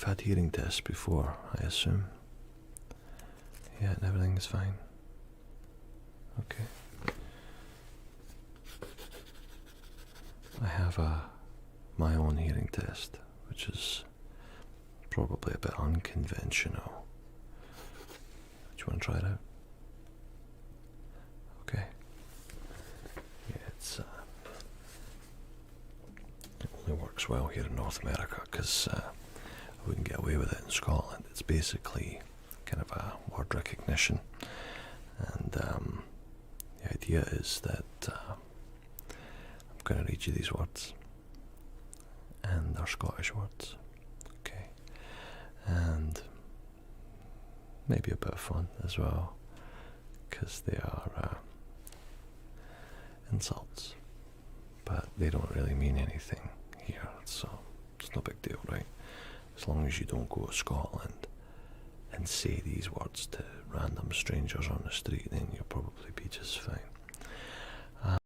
you've had hearing tests before, I assume. Yeah, and everything's fine. Okay. I have my own hearing test, which is probably a bit unconventional. Do you want to try it out? Okay. Yeah, it only works well here in North America because I wouldn't get away with it in Scotland. It's basically kind of a word recognition, and the idea is that I'm going to read you these words, and they're Scottish words, okay, and maybe a bit of fun as well, because they are insults, but they don't really mean anything here, so it's no big deal, right? As long as you don't go to Scotland and say these words to random strangers on the street, then you'll probably be just fine.